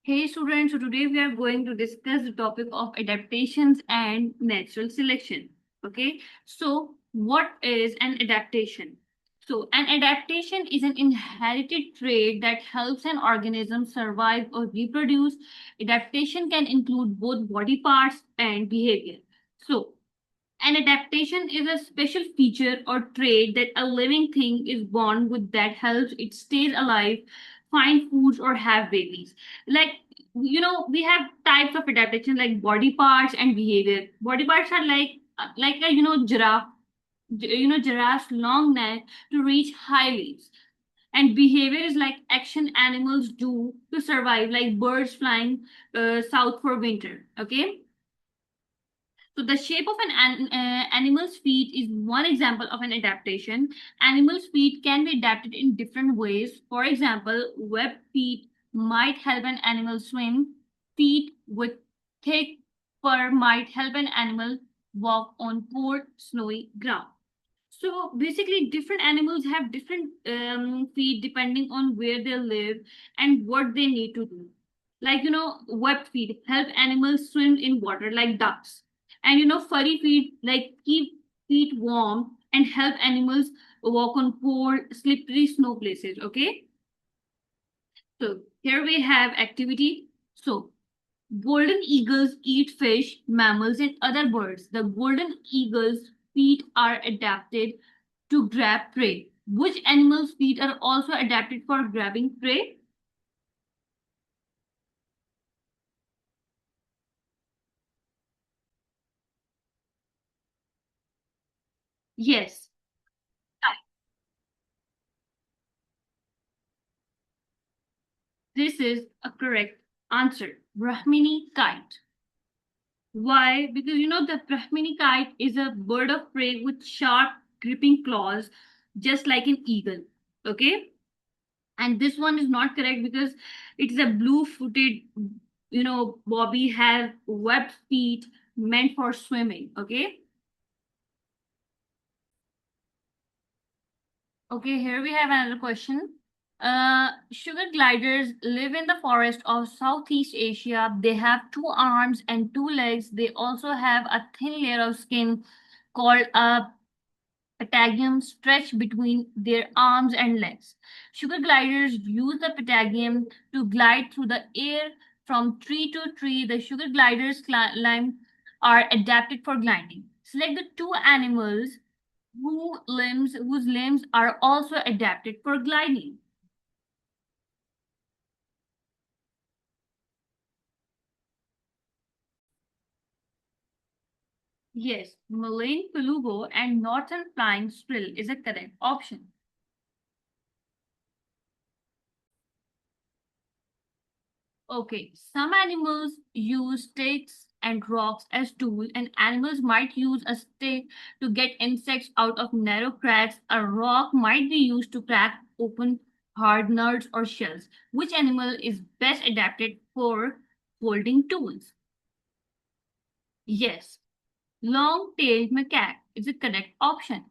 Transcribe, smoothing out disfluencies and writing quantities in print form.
Hey students, so today we are going to discuss the topic of adaptations and natural selection. Okay, so what is an adaptation? So, an adaptation is an inherited trait that helps an organism survive or reproduce. Adaptation can include both body parts and behavior. So, an adaptation is a special feature or trait that a living thing is born with that helps it stays alive, find foods, or have babies. Like, we have types of adaptation like body parts and behavior. Body parts are like a giraffe, giraffe's long neck to reach high leaves. And behavior is like action animals do to survive, like birds flying south for winter. Okay. So the shape of an animal's feet is one example of an adaptation. Animals' feet can be adapted in different ways. For example, webbed feet might help an animal swim. Feet with thick fur might help an animal walk on poor, snowy ground. So basically, different animals have different feet depending on where they live and what they need to do. Like, webbed feet help animals swim in water, like ducks. And, furry feet, like, keep feet warm and help animals walk on cold, slippery snow places. Okay. So here we have activity. So golden eagles eat fish, mammals, and other birds. The golden eagle's feet are adapted to grab prey. Which animals' feet are also adapted for grabbing prey? Yes, this is a correct answer. Brahmini kite. Why? Because the Brahmini kite is a bird of prey with sharp, gripping claws, just like an eagle. Okay? And this one is not correct because it's a blue-footed, bobby have webbed feet meant for swimming. Okay? Okay, here we have another question. Sugar gliders live in the forest of Southeast Asia. They have two arms and two legs. They also have a thin layer of skin called a patagium stretched between their arms and legs. Sugar gliders use the patagium to glide through the air from tree to tree. The sugar gliders climb are adapted for gliding. Select the two animals whose limbs are also adapted for gliding. Yes, Malayan Beluga and Northern Flying Squirrel is a correct option. Okay, some animals use sticks and rocks as tools, and animals might use a stick to get insects out of narrow cracks. A rock might be used to crack open hard nuts or shells. Which animal is best adapted for holding tools? Yes, long-tailed macaque is a correct option.